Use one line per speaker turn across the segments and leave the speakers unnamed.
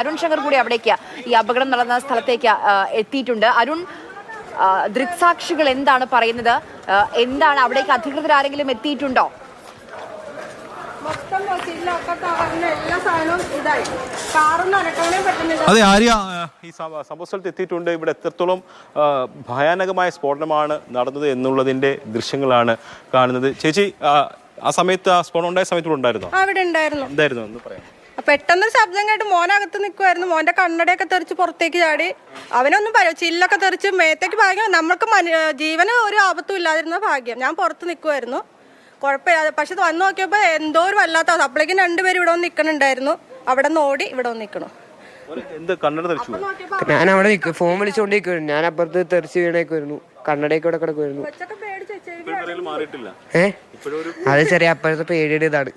അരുൺ ശങ്കർ കൂടി അവിടേക്ക് ഈ അപകടം നടന്ന സ്ഥലത്തേക്ക് എത്തിയിട്ടുണ്ട്. അരുൺ, ദൃക്സാക്ഷികൾ എന്താണ് പറയുന്നത്? എന്താണ് അവിടേക്ക് അധികൃതർ ആരെങ്കിലും എത്തിയിട്ടുണ്ടോ?
അതെ ആര്യ, ഈ സംഭവ സ്ഥലത്ത് എത്തിയിട്ടുണ്ട്. ഇവിടെ എത്രത്തോളം ഭയാനകമായ സ്ഫോടനമാണ് നടന്നത് എന്നുള്ളതിന്റെ ദൃശ്യങ്ങളാണ് കാണുന്നത്. ചേച്ചി, ആ സമയത്ത് സ്ഫോടനം ഉണ്ടായ സമയത്ത് ഉണ്ടായിരുന്നോ?
അവിടെ ഉണ്ടായിരുന്നു.
എന്തായിരുന്നു എന്ന് പറയാം.
പെട്ടെന്നൊരു ശബ്ദം കേട്ട് മോനകത്ത് നിൽക്കുമായിരുന്നു. മോന്റെ കണ്ണടയൊക്കെ തെറിച്ച് പുറത്തേക്ക് ചാടി. അവനൊന്നും ചില്ലൊക്കെ തെറിച്ച് മേത്തേക്ക് ഭാഗ്യം. നമ്മൾക്ക് ജീവന് ഒരു ആപത്തും ഇല്ലാതിരുന്ന ഭാഗ്യം. ഞാൻ പുറത്ത് നിൽക്കുമായിരുന്നു, കുഴപ്പമില്ലാതെ. പക്ഷെ വന്ന് നോക്കിയപ്പോൾ എന്തോ ഒരു വല്ലാത്ത അപ്പോഴേക്കും രണ്ടുപേരും ഇവിടെ വന്ന് നിൽക്കണുണ്ടായിരുന്നു. അവിടെ നിന്ന് ഓടി ഇവിടെ വന്ന് നിൽക്കണു.
ഞാൻ അവിടെ ഫോൺ വിളിച്ചോണ്ടിരിക്കുവായിരുന്നു. ഞാൻ അപ്പുറത്ത് തെറിച്ച് വീണേക്കുമായിരുന്നു. കണ്ണടയൊക്കെ ഇവിടെ കിടക്കുമായിരുന്നു. അത് ചെറിയ അപ്പുറത്തെ പേടിയുടെ ഇതാണ്.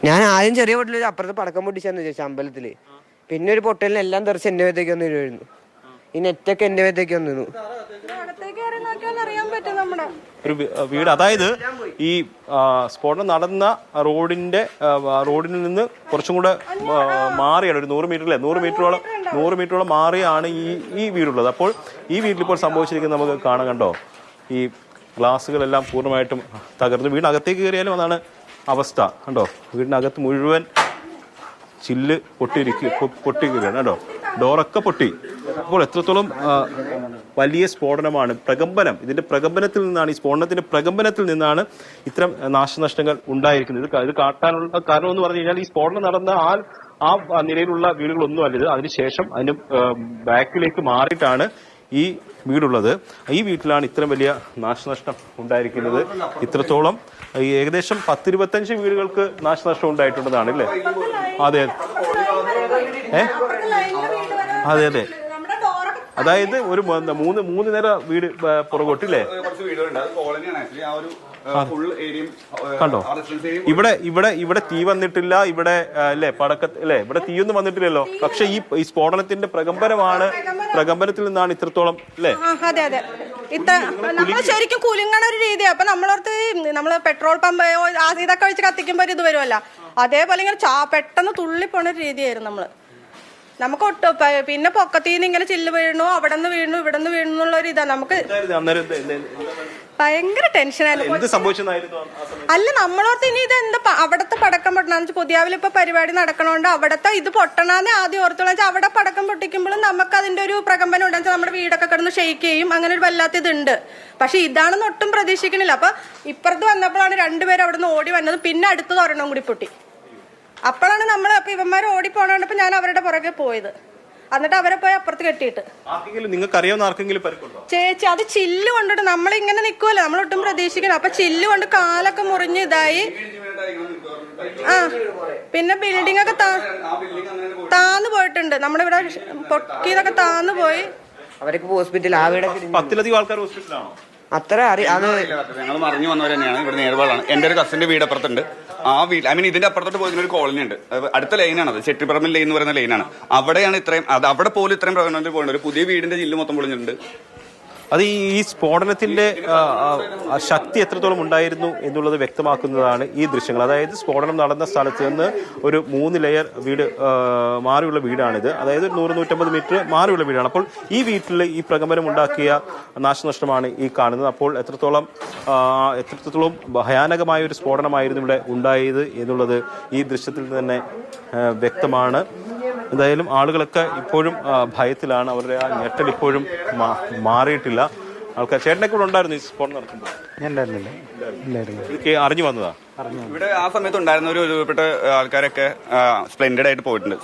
ഞാൻ ആദ്യം ചെറിയ പൊട്ടില് അപ്പുറത്ത് പടക്കം പൊട്ടിച്ചാന്ന് ചോദിച്ചു അമ്പലത്തില്. പിന്നെ ഒരു പൊട്ടലിന് എല്ലാം തെറിച്ച് എന്റെ മേത്തേക്ക് വന്നു വീഴുന്നു. ഈ നെറ്റൊക്കെ എന്റെ മേത്തേക്ക് വന്നു.
ഒരു വീട്, അതായത് ഈ സ്ഫോടനം നടന്ന റോഡിൽ നിന്ന് കുറച്ചും കൂടെ മാറിയാണ്, ഒരു 100 മീറ്ററോളം മാറിയാണ് ഈ വീടുള്ളത്. അപ്പോൾ ഈ വീട്ടിൽ ഇപ്പോൾ സംഭവിച്ചിരിക്കുന്നത് നമുക്ക് കാണാൻ കണ്ടോ, ഈ ഗ്ലാസുകളെല്ലാം പൂർണ്ണമായിട്ടും തകർന്നു. വീടിനകത്തേക്ക് കയറിയാലും അതാണ് അവസ്ഥ കണ്ടോ. വീടിനകത്ത് മുഴുവൻ ചില്ല് പൊട്ടിക്കുകയാണ് കേട്ടോ. ഡോറൊക്കെ പൊട്ടി. അപ്പോൾ എത്രത്തോളം വലിയ സ്ഫോടനമാണ്. ഇതിന്റെ പ്രകമ്പനത്തിൽ നിന്നാണ്, ഈ സ്ഫോടനത്തിന്റെ പ്രകമ്പനത്തിൽ നിന്നാണ് ഇത്തരം നാശനഷ്ടങ്ങൾ ഉണ്ടായിരിക്കുന്നത്. ഇത് കാട്ടാനുള്ള കാരണം എന്ന് പറഞ്ഞു കഴിഞ്ഞാൽ, ഈ സ്ഫോടനം നടന്ന ആ നിലയിലുള്ള വീടുകളൊന്നും അല്ലത്. അതിനുശേഷം അതിന് ബാക്കിലേക്ക് മാറിയിട്ടാണ് ഈ വീടുള്ളത്. ഈ വീട്ടിലാണ് ഇത്രയും വലിയ നാശനഷ്ടം ഉണ്ടായിരിക്കുന്നത്. ഇത്രത്തോളം ഏകദേശം 10-25 വീടുകൾക്ക് നാശനഷ്ടം ഉണ്ടായിട്ടുണ്ടെന്നാണ് അല്ലേ? അതെ അതെ അതെ. അതായത് ഒരു 3 നില വീട് പുറകോട്ടില്ലേ? കണ്ടോ, ഇവിടെ തീ വന്നിട്ടില്ല. ഇവിടെ അല്ലേ ഇവിടെ തീയൊന്നും വന്നിട്ടില്ലല്ലോ. പക്ഷെ ഈ സ്ഫോടനത്തിന്റെ പ്രകമ്പനത്തിൽ നിന്നാണ് ഇത്രത്തോളം അല്ലേ?
അതെ അതെ. നമ്മള് ശരിക്കും കുലുങ്ങണ ഒരു രീതി. അപ്പൊ നമ്മളോർത്ത് നമ്മള് പെട്രോൾ പമ്പ് ഇതൊക്കെ വെച്ച് കത്തിക്കുമ്പോ ഇത് വരുമല്ല, അതേപോലെ ഇങ്ങനെ പെട്ടെന്ന് തുള്ളിപ്പോണ ഒരു രീതിയായിരുന്നു നമ്മള്. നമുക്ക് പിന്നെ പൊക്കത്തീന്ന് ഇങ്ങനെ ചില്ല് വീണു, അവിടെ നിന്ന് വീണു, ഇവിടെ നിന്ന് വീണു എന്നുള്ള ഒരു ഇതാ. നമുക്ക് ഭയങ്കര ടെൻഷനായിരുന്നു. അല്ല, നമ്മളോർത്ത് ഇനി ഇത് എന്താ അവിടത്തെ പടക്കം പൊട്ടണമെന്ന്. പുതിയാവിൽ ഇപ്പൊ പരിപാടി നടക്കണോണ്ട് അവിടത്തെ ഇത് പൊട്ടണമെന്ന് ആദ്യം ഓർത്തോളാം വെച്ചാൽ അവിടെ പടക്കം പൊട്ടിക്കുമ്പോഴും നമുക്ക് അതിന്റെ ഒരു പ്രകമ്പനം ഉണ്ടെന്ന് വെച്ചാൽ നമ്മുടെ വീടൊക്കെ കിടന്ന് ഷെയ്ക്ക് ചെയ്യും. അങ്ങനെ ഒരു വല്ലാത്ത ഇതുണ്ട്. പക്ഷെ ഇതാണെന്ന് ഒട്ടും പ്രതീക്ഷിക്കണില്ല. അപ്പൊ ഇപ്പുറത്ത് വന്നപ്പോഴാണ് രണ്ടുപേരും അവിടെ നിന്ന് ഓടി വന്നത്. പിന്നെ അടുത്തത് ഒരെണ്ണം കൂടി പൊട്ടി. അപ്പോഴാണ് നമ്മൾ ഇവന്മാർ ഓടിപ്പോണോണ്ടപ്പോ ഞാൻ അവരുടെ പുറകെ പോയത്. എന്നിട്ട് അവരെ പോയി അപ്പുറത്ത് കെട്ടിയിട്ട്. ചേച്ചി, അത് ചില്ല് കൊണ്ടിട്ട് നമ്മളിങ്ങനെ നിൽക്കുമല്ലോ, നമ്മളൊട്ടും പ്രതീക്ഷിക്കണം. അപ്പൊ ചില്ല് കൊണ്ട് കാലൊക്കെ മുറിഞ്ഞ് ഇതായി. പിന്നെ ബിൽഡിംഗ് ഒക്കെ താന്നു പോയിട്ടുണ്ട്. നമ്മളിവിടെ പൊക്കിയതൊക്കെ താന്നു പോയി.
അവരൊക്കെ ഹോസ്പിറ്റൽ
10ലധികം ആൾക്കാർ ഹോസ്പിറ്റലാണോ?
അത്ര
ഞങ്ങൾ മറിഞ്ഞു വന്നവർ തന്നെയാണ്. ഇവിടെ നേർവാളാണ്. എൻ്റെ ഒരു കസിന്റെ വീട് അപ്പുറത്തുണ്ട്. ആ വീട് ഇതിന്റെ അപ്പുറത്തോട്ട് പോയിരുന്ന ഒരു കോളനി ഉണ്ട്. അടുത്ത ലൈനാണ് അത്, ചെട്ടിപ്പറമ്പിൽ ലൈൻ എന്ന് പറയുന്ന ലൈനാണ്. അവിടെയാണ് അവിടെ പോലും ഇത്രയും പ്രകടനത്തിൽ പോകേണ്ടത്. ഒരു പുതിയ വീടിന്റെ ചില്ല് മൊത്തം പൊളിഞ്ഞിട്ടുണ്ട്.
അത് ഈ സ്ഫോടനത്തിന്റെ ശക്തി എത്രത്തോളം ഉണ്ടായിരുന്നു എന്നുള്ളത് വ്യക്തമാക്കുന്നതാണ് ഈ ദൃശ്യങ്ങൾ. അതായത് സ്ഫോടനം നടന്ന സ്ഥലത്ത് നിന്ന് ഒരു 3 ലെയർ വീട് മാറിയുള്ള വീടാണിത്. അതായത് 100-150 മീറ്റർ മാറിയുള്ള വീടാണ്. അപ്പോൾ ഈ വീട്ടിൽ ഈ പ്രകമ്പനം ഉണ്ടാക്കിയ നാശനഷ്ടമാണ് ഈ കാണുന്നത്. അപ്പോൾ എത്രത്തോളം ഭയാനകമായ ഒരു സ്ഫോടനമായിരുന്നു ഇവിടെ ഉണ്ടായത് എന്നുള്ളത് ഈ ദൃശ്യത്തിൽ തന്നെ വ്യക്തമാണ്. എന്തായാലും ആളുകളൊക്കെ ഇപ്പോഴും ഭയത്തിലാണ്. അവരുടെ ആ ഞെട്ടൽ ഇപ്പോഴും മാറിയിട്ടില്ല. ആൾക്കാർ ചേട്ടനൊക്കെ ഇവിടെ ഉണ്ടായിരുന്നു ഈ സ്ഫോടനം നടത്തുമ്പോൾ? അറിഞ്ഞു വന്നതാ?
ഇവിടെ ആ സമയത്ത് ഉണ്ടായിരുന്ന ഒരുപെട്ട ആൾക്കാരൊക്കെ സ്പ്ലെൻഡഡ് ആയിട്ട് പോയിട്ടുണ്ട്.